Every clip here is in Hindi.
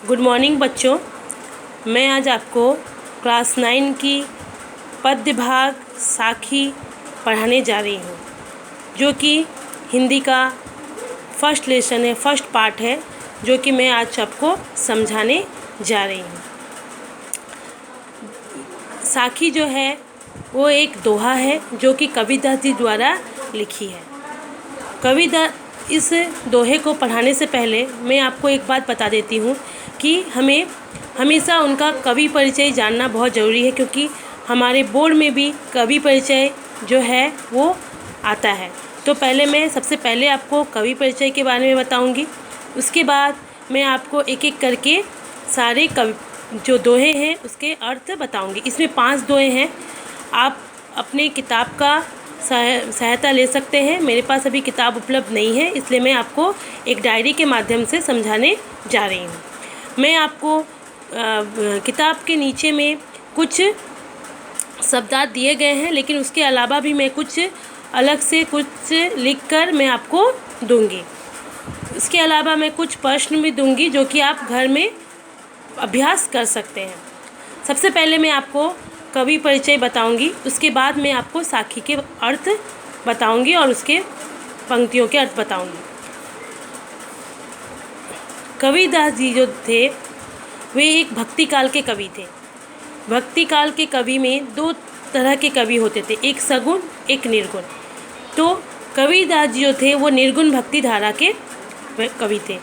गुड मॉर्निंग बच्चों। मैं आज आपको क्लास 9 की पद्य भाग साखी पढ़ाने जा रही हूँ, जो कि हिंदी का फर्स्ट लेसन है, फर्स्ट पार्ट है, जो कि मैं आज आपको समझाने जा रही हूँ। साखी जो है वो एक दोहा है जो कि कबीरदास जी द्वारा लिखी है। कबीरदास इस दोहे को पढ़ाने से पहले मैं आपको एक बात बता देती हूँ कि हमें हमेशा उनका कवि परिचय जानना बहुत ज़रूरी है, क्योंकि हमारे बोर्ड में भी कवि परिचय जो है वो आता है। तो सबसे पहले आपको कवि परिचय के बारे में बताऊंगी। उसके बाद मैं आपको एक एक करके सारे कवि जो दोहे हैं उसके अर्थ बताऊंगी। इसमें 5 दोहे हैं। आप अपने किताब का सहायता ले सकते हैं। मेरे पास अभी किताब उपलब्ध नहीं है, इसलिए मैं आपको एक डायरी के माध्यम से समझाने जा रही हूँ। मैं आपको किताब के नीचे में कुछ शब्दार्थ दिए गए हैं, लेकिन उसके अलावा भी मैं कुछ अलग से कुछ लिखकर मैं आपको दूंगी। इसके अलावा मैं कुछ प्रश्न भी दूंगी जो कि आप घर में अभ्यास कर सकते हैं। सबसे पहले मैं आपको कवि परिचय बताऊंगी, उसके बाद मैं आपको साखी के अर्थ बताऊंगी और उसके पंक्तियों के अर्थ बताऊंगी। कबीरदास जी जो थे वे एक भक्ति काल के कवि थे। भक्ति काल के कवि में 2 तरह के कवि होते थे, एक सगुण एक निर्गुण। तो कबीरदास जी जो थे वो निर्गुण भक्ति धारा के कवि थे।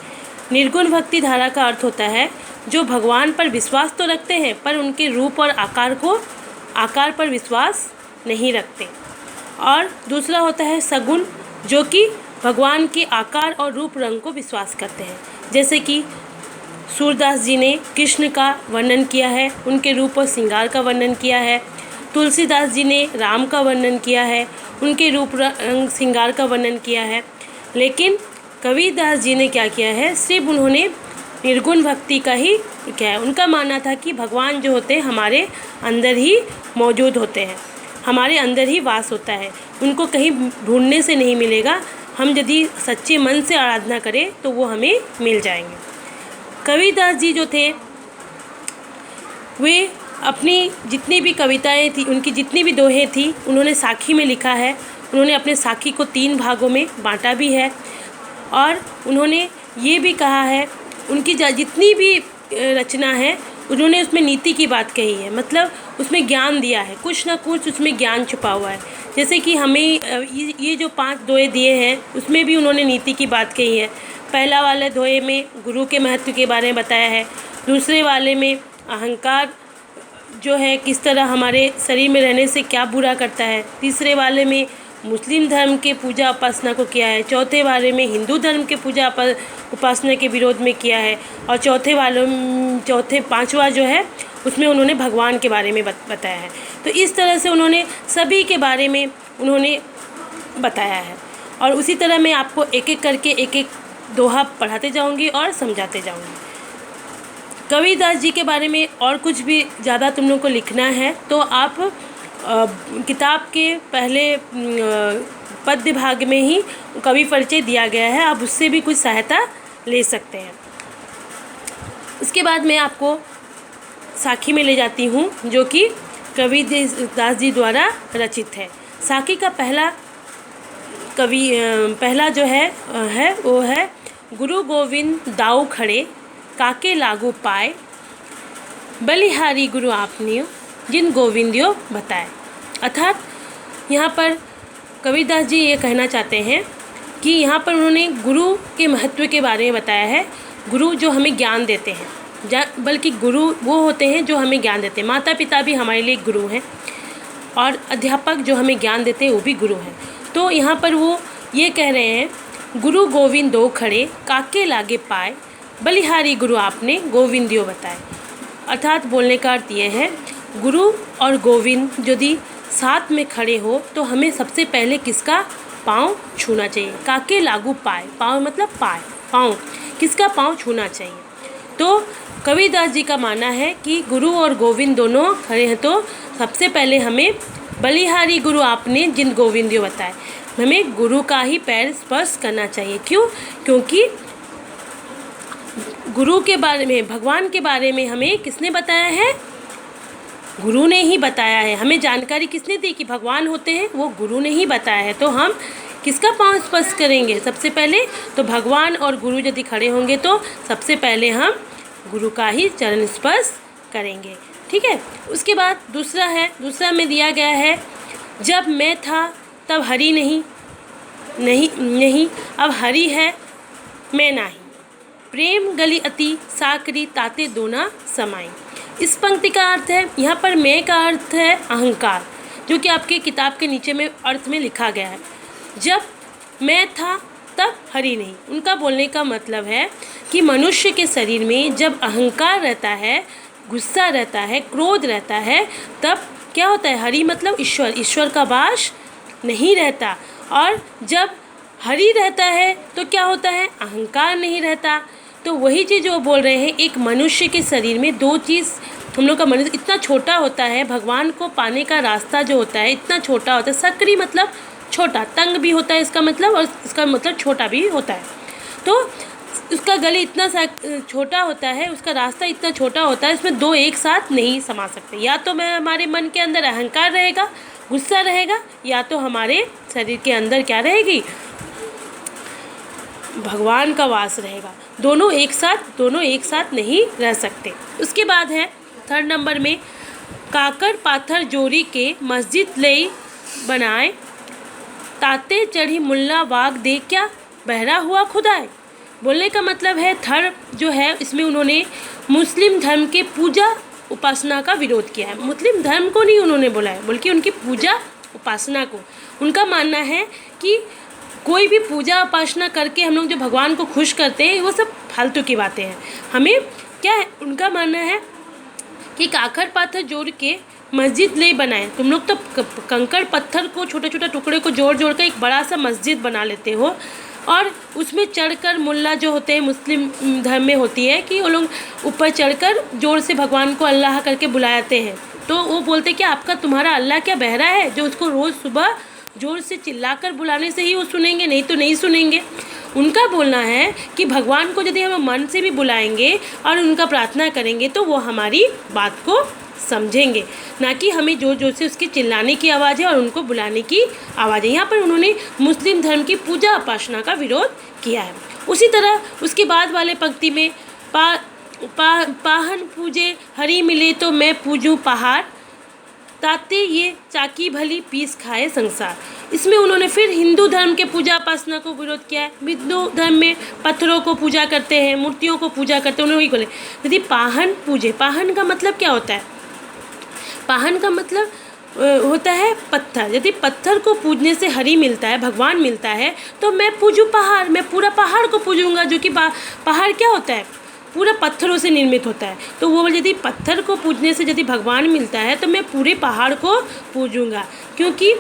निर्गुण भक्ति धारा का अर्थ होता है जो भगवान पर विश्वास तो रखते हैं पर उनके रूप और आकार पर विश्वास नहीं रखते। और दूसरा होता है सगुण, जो कि भगवान के आकार और रूप रंग को विश्वास करते हैं। जैसे कि सूरदास जी ने कृष्ण का वर्णन किया है, उनके रूप और श्रृंगार का वर्णन किया है। तुलसीदास जी ने राम का वर्णन किया है, उनके रूप रंग श्रृंगार का वर्णन किया है। लेकिन कबीरदास जी ने क्या किया है, सिर्फ उन्होंने निर्गुण भक्ति का ही किया है। उनका मानना था कि भगवान जो होते हैं हमारे अंदर ही मौजूद होते हैं, हमारे अंदर ही वास होता है, उनको कहीं ढूंढने से नहीं मिलेगा। हम यदि सच्चे मन से आराधना करें तो वो हमें मिल जाएंगे। कबीरदास जी जो थे वे अपनी जितनी भी कविताएं थी, उनकी जितनी भी दोहे थी, उन्होंने साखी में लिखा है। उन्होंने अपने साखी को 3 भागों में बांटा भी है और उन्होंने ये भी कहा है, उनकी जितनी भी रचना है उन्होंने उसमें नीति की बात कही है, मतलब उसमें ज्ञान दिया है, कुछ ना कुछ उसमें ज्ञान छुपा हुआ है। जैसे कि हमें ये जो 5 दोहे दिए हैं उसमें भी उन्होंने नीति की बात कही है। पहला वाले दोहे में गुरु के महत्व के बारे में बताया है, दूसरे वाले में अहंकार जो है किस तरह हमारे शरीर में रहने से क्या बुरा करता है, तीसरे वाले में मुस्लिम धर्म के पूजा उपासना को किया है, चौथे वाले में हिंदू धर्म के पूजा उपासना के विरोध में किया है, और पांचवा जो है उसमें उन्होंने भगवान के बारे में बताया है। तो इस तरह से उन्होंने सभी के बारे में उन्होंने बताया है। और उसी तरह मैं आपको एक एक करके एक एक दोहा पढ़ाते जाऊंगी और समझाते जाऊंगी। कबीरदास जी के बारे में और कुछ भी ज़्यादा तुम लोग को लिखना है तो आप किताब के पहले पद्य भाग में ही कवि परिचय दिया गया है, आप उससे भी कुछ सहायता ले सकते हैं। उसके बाद मैं आपको साखी में ले जाती हूँ, जो कि कबीरदास जी द्वारा रचित है। साखी का पहला जो है वो है, गुरु गोविंद दाऊ खड़े काके लागू पाए, बलिहारी गुरु आपने जिन गोविंदियो बताए। अर्थात यहाँ पर कबीरदास जी ये कहना चाहते हैं कि यहाँ पर उन्होंने गुरु के महत्व के बारे में बताया है। गुरु जो हमें ज्ञान देते हैं, बल्कि गुरु वो होते हैं जो हमें ज्ञान देते हैं। माता पिता भी हमारे लिए गुरु हैं और अध्यापक जो हमें ज्ञान देते हैं वो भी गुरु हैं। तो यहाँ पर वो ये कह रहे हैं, गुरु गोविंद दो खड़े काके लागे पाए, बलिहारी गुरु आपने गोविंदियो बताए। अर्थात बोलने का अर्थ ये है, गुरु और गोविंद यदि साथ में खड़े हो तो हमें सबसे पहले किसका पाँव छूना चाहिए। काके लागू पाए, पाँव मतलब पाँव, किसका पाँव छूना चाहिए। तो कबीरदास जी का मानना है कि गुरु और गोविंद दोनों खड़े हैं तो सबसे पहले हमें बलिहारी गुरु आपने जिन गोविंदियो बताए, हमें गुरु का ही पैर स्पर्श करना चाहिए। क्यों? क्योंकि गुरु के बारे में, भगवान के बारे में हमें किसने बताया है? गुरु ने ही बताया है। हमें जानकारी किसने दी कि भगवान होते हैं? वो गुरु ने ही बताया है। तो हम किसका पाँव स्पर्श करेंगे? सबसे पहले तो भगवान और गुरु यदि खड़े होंगे तो सबसे पहले हम गुरु का ही चरण स्पर्श करेंगे। ठीक है। उसके बाद दूसरा में दिया गया है, जब मैं था तब हरि नहीं अब हरि है मैं नाही, प्रेम गली अति साकरी ताते दोना समाई। इस पंक्ति का अर्थ है, यहाँ पर मैं का अर्थ है अहंकार, जो कि आपके किताब के नीचे में अर्थ में लिखा गया है। जब मैं था तब हरि नहीं, उनका बोलने का मतलब है कि मनुष्य के शरीर में जब अहंकार रहता है, गुस्सा रहता है, क्रोध रहता है, तब क्या होता है? हरि मतलब ईश्वर का वास नहीं रहता। और जब हरि रहता है तो क्या होता है? अहंकार नहीं रहता। तो वही चीज़ जो बोल रहे हैं, एक मनुष्य के शरीर में दो चीज़, हम लोग का मनुष्य इतना छोटा होता है, भगवान को पाने का रास्ता जो होता है इतना छोटा होता है। सक्रिय मतलब छोटा, तंग भी होता है इसका मतलब, और इसका मतलब छोटा भी होता है। तो उसका गले इतना छोटा होता है, उसका रास्ता इतना छोटा होता है, इसमें दो एक साथ नहीं समा सकते। या तो हमारे मन के अंदर अहंकार रहेगा, गुस्सा रहेगा, या तो हमारे शरीर के अंदर क्या रहेगी? भगवान का वास रहेगा। दोनों एक साथ नहीं रह सकते। उसके बाद है 3rd नंबर में, काकर पाथर जोड़ी के मस्जिद लई बनाए, ताते चढ़ी मुल्ला वाग दे क्या बहरा हुआ खुदाए। बोलने का मतलब है, थर्ड जो है इसमें उन्होंने मुस्लिम धर्म के पूजा उपासना का विरोध किया है। मुस्लिम धर्म को नहीं उन्होंने बोला है, बल्कि उनकी पूजा उपासना को। उनका मानना है कि कोई भी पूजा उपासना करके हम लोग जो भगवान को खुश करते हैं वो सब फालतू की बातें हैं। हमें क्या है, उनका मानना है कि काकर पाथर जोड़ के मस्जिद ले बनाए। तुम लोग तो कंकड़ पत्थर को छोटे छोटे टुकड़े को जोड़ कर एक बड़ा सा मस्जिद बना लेते हो, और उसमें चढ़कर मुल्ला जो होते हैं, मुस्लिम धर्म में होती है कि वो लोग ऊपर चढ़कर जोर से भगवान को अल्लाह करके बुलाते हैं। तो वो बोलते कि आपका तुम्हारा अल्लाह क्या बहरा है जो उसको रोज़ सुबह जोर से चिल्लाकर बुलाने से ही वो सुनेंगे, नहीं तो नहीं सुनेंगे। उनका बोलना है कि भगवान को यदि हम मन से भी बुलाएंगे और उनका प्रार्थना करेंगे तो वो हमारी बात को समझेंगे, ना कि हमें जोर जोर से उसकी चिल्लाने की आवाज़ है और उनको बुलाने की आवाज़ है। यहाँ पर उन्होंने मुस्लिम धर्म की पूजा उपासना का विरोध किया है। उसी तरह उसके बाद वाले पंक्ति में पाहन पूजे हरि मिले तो मैं पूजूं पहाड़, ताते ये चाकी भली पीस खाए संसार। इसमें उन्होंने फिर हिंदू धर्म के पूजा उपासना को विरोध किया है। हिंदू धर्म में पत्थरों को पूजा करते हैं, मूर्तियों को पूजा करते हैं। उन्होंने वही बोले यदि पाहन पूजे, पाहन का मतलब क्या होता है? पाहन का मतलब होता है पत्थर। यदि पत्थर को पूजने से हरि मिलता है, भगवान मिलता है, तो मैं पूजूं पहाड़, मैं पूरा पहाड़ को पूजूंगा, जो कि पहाड़ क्या होता है? पूरा पत्थरों से निर्मित होता है। तो वो यदि पत्थर को पूजने से यदि भगवान मिलता है तो मैं पूरे पहाड़ को पूजूंगा, क्योंकि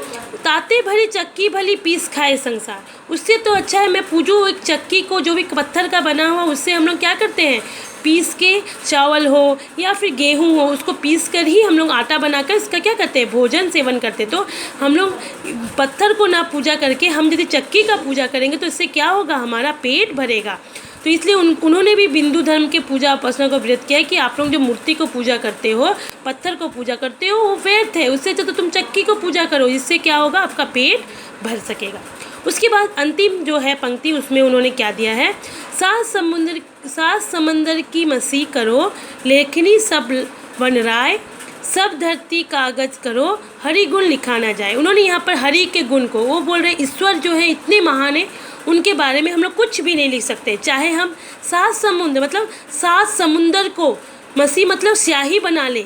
ताते भरी चक्की भली पीस खाए संसार। उससे तो अच्छा है मैं पूजूँ एक चक्की को, जो भी पत्थर का बना हुआ, उससे हम लोग क्या करते हैं, पीस के चावल हो या फिर गेहूँ हो, उसको पीस कर ही हम लोग आटा बनाकर इसका क्या करते हैं, भोजन सेवन करते। तो हम लोग पत्थर को ना पूजा करके हम यदि चक्की का पूजा करेंगे तो इससे क्या होगा, हमारा पेट भरेगा। तो इसलिए उन्होंने भी हिंदू धर्म के पूजा उपासना को विरोध किया है कि आप लोग जो मूर्ति को पूजा करते हो, पत्थर को पूजा करते हो, वो व्यर्थ है। उससे तो तुम चक्की को पूजा करो, इससे क्या होगा, आपका पेट भर सकेगा। उसके बाद अंतिम जो है पंक्ति, उसमें उन्होंने क्या दिया है, सात समंदर की मसी करो, लेखनी सब वन राय, सब धरती कागज करो, हरि गुण लिखा ना जाए। उन्होंने यहाँ पर हरि के गुण को, वो बोल रहे ईश्वर जो है इतने महान है, उनके बारे में हम लोग कुछ भी नहीं लिख सकते। चाहे हम 7 समुद्र मतलब 7 समुंदर को मसी मतलब स्याही बना ले,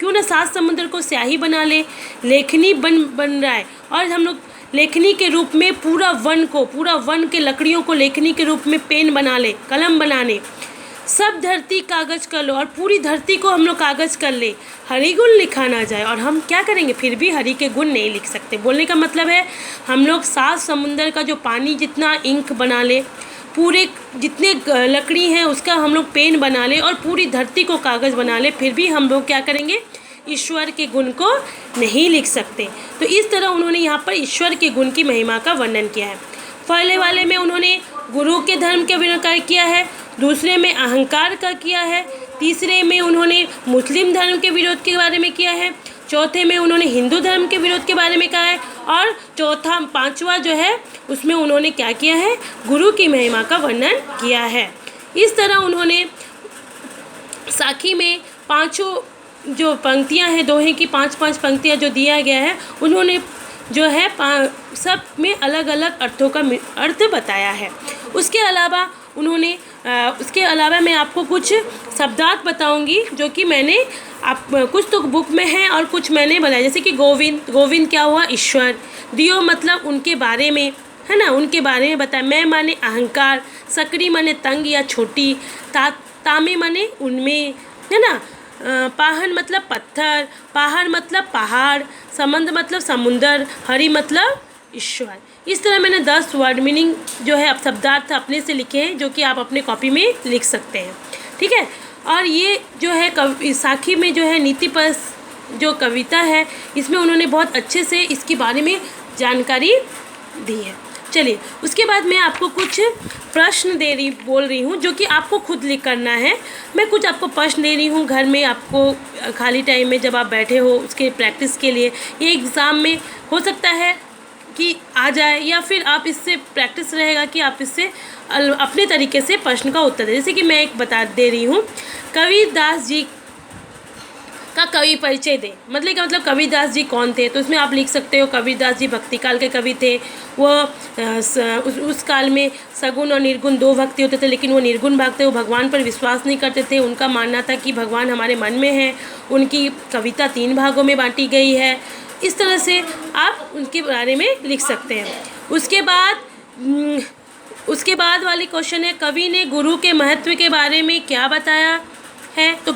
क्यों ना 7 समुद्र को स्याही बना ले, लेखनी बन रहा है, और हम लोग लेखनी के रूप में पूरा वन के लकड़ियों को लेखनी के रूप में पेन बना ले, कलम बना ले, सब धरती कागज कर लो और पूरी धरती को हम लोग कागज कर ले, हरि गुण लिखा ना जाए। और हम क्या करेंगे, फिर भी हरि के गुण नहीं लिख सकते। बोलने का मतलब है हम लोग 7 समुंदर का जो पानी जितना इंक बना ले, पूरे जितने लकड़ी हैं उसका हम लोग पेन बना ले और पूरी धरती को कागज़ बना ले, फिर भी हम लोग क्या करेंगे, ईश्वर के गुण को नहीं लिख सकते। तो इस तरह उन्होंने यहाँ पर ईश्वर के गुण की महिमा का वर्णन किया है। पहले वाले में उन्होंने गुरु के धर्म के विरोध किया है, दूसरे में अहंकार का किया है, तीसरे में उन्होंने मुस्लिम धर्म के विरोध के बारे में किया है, चौथे में उन्होंने हिंदू धर्म के विरोध के बारे में कहा है, और पांचवा जो है उसमें उन्होंने क्या किया है, गुरु की महिमा का वर्णन किया है। इस तरह उन्होंने साखी में पांचों जो पंक्तियां हैं, दोहे की 5-5 पंक्तियां जो दिया गया है, उन्होंने जो है सब में अलग अलग अर्थों का अर्थ बताया है। उसके अलावा मैं आपको कुछ शब्दार्थ बताऊंगी जो कि मैंने कुछ तो बुक में है और कुछ मैंने बनाया। जैसे कि गोविंद क्या हुआ, ईश्वर। दियो मतलब उनके बारे में, है ना, उनके बारे में बताया। मैं माने अहंकार, सकरी माने तंग या छोटी, तामे माने उनमें, है ना। पाहन मतलब पत्थर, पहाड़ मतलब पहाड़, समंद मतलब समुंदर, हरि मतलब ईश्वर। इस तरह मैंने 10 वर्ड मीनिंग जो है शब्दार्थ अपने से लिखे हैं, जो कि आप अपने कॉपी में लिख सकते हैं, ठीक है। और ये जो है साखी में जो है नीति पर जो कविता है, इसमें उन्होंने बहुत अच्छे से इसके बारे में जानकारी दी है। चलिए, उसके बाद मैं आपको कुछ प्रश्न बोल रही हूँ जो कि आपको खुद लिख करना है। मैं कुछ आपको प्रश्न दे रही हूँ घर में, आपको खाली टाइम में जब आप बैठे हो उसके प्रैक्टिस के लिए। ये एग्ज़ाम में हो सकता है कि आ जाए, या फिर आप इससे प्रैक्टिस रहेगा कि आप इससे अपने तरीके से प्रश्न का उत्तर दें। जैसे कि मैं एक बता दे रही हूँ, कबीरदास जी का कवि परिचय दें। मतलब कबीरदास जी कौन थे, तो उसमें आप लिख सकते हो कबीरदास जी भक्ति काल के कवि थे। वो उस काल में सगुण और निर्गुण 2 भक्ति होते थे, लेकिन वो निर्गुण भक्त थे, वो भगवान पर विश्वास नहीं करते थे। उनका मानना था कि भगवान हमारे मन में है। उनकी कविता 3 भागों में बांटी गई है। इस तरह से आप उनके बारे में लिख सकते हैं। उसके बाद वाली क्वेश्चन है, कवि ने गुरु के महत्व के बारे में क्या बताया है। तो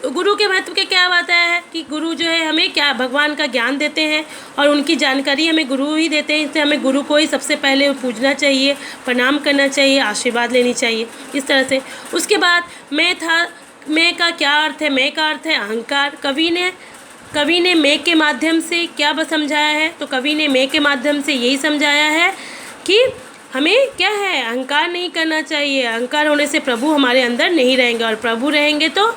गुरु के महत्व के क्या बताया है कि गुरु जो है हमें क्या भगवान का ज्ञान देते हैं, और उनकी जानकारी हमें गुरु ही देते हैं। इसलिए हमें गुरु को ही सबसे पहले पूजना चाहिए, प्रणाम करना चाहिए, आशीर्वाद लेनी चाहिए, इस तरह से। उसके बाद मैं का क्या अर्थ है, मैं का अर्थ है अहंकार। कवि ने मैं के माध्यम से क्या समझाया है, तो कवि ने मैं के माध्यम से यही समझाया है कि हमें क्या है, अहंकार नहीं करना चाहिए। अहंकार होने से प्रभु हमारे अंदर नहीं रहेंगे, और प्रभु रहेंगे तो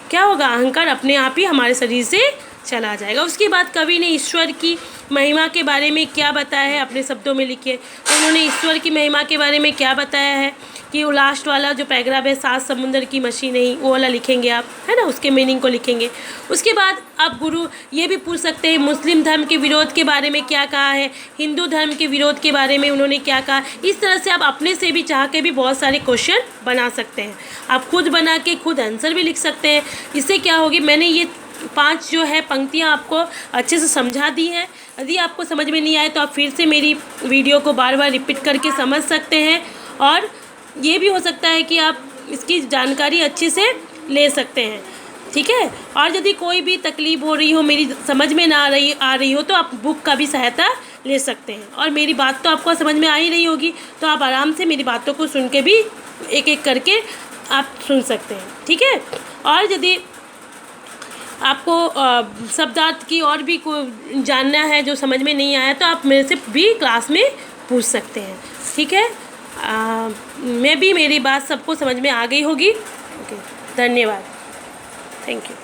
क्या होगा, अहंकार अपने आप ही हमारे शरीर से चला जाएगा। उसके बाद कवि ने ईश्वर की महिमा के बारे में क्या बताया है, अपने शब्दों में लिखिए। तो उन्होंने ईश्वर की महिमा के बारे में क्या बताया है कि वो लास्ट वाला जो पैराग्राफ है, 7 समुंदर की मछली नहीं, वो वाला लिखेंगे आप, है ना, उसके मीनिंग को लिखेंगे। उसके बाद आप गुरु ये भी पूछ सकते हैं, मुस्लिम धर्म के विरोध के बारे में क्या कहा है, हिंदू धर्म के विरोध के बारे में उन्होंने क्या कहा। इस तरह से आप अपने से भी चाह के भी बहुत सारे क्वेश्चन बना सकते हैं। आप खुद बना के खुद आंसर भी लिख सकते हैं। इससे क्या होगी, मैंने ये 5 जो है पंक्तियाँ आपको अच्छे से समझा दी है। यदि आपको समझ में नहीं आए तो आप फिर से मेरी वीडियो को बार बार रिपीट करके समझ सकते हैं, और ये भी हो सकता है कि आप इसकी जानकारी अच्छे से ले सकते हैं, ठीक है। और यदि कोई भी तकलीफ़ हो रही हो, मेरी समझ में ना आ रही हो, तो आप बुक का भी सहायता ले सकते हैं। और मेरी बात तो आपको समझ में आ ही रही होगी, तो आप आराम से मेरी बातों को सुन के भी एक एक करके आप सुन सकते हैं, ठीक है। और यदि आपको शब्दार्थ की और भी जानना है जो समझ में नहीं आया, तो आप मेरे से भी क्लास में पूछ सकते हैं, ठीक है। मैं भी मेरी बात सबको समझ में आ गई होगी। ओके, धन्यवाद, थैंक यू।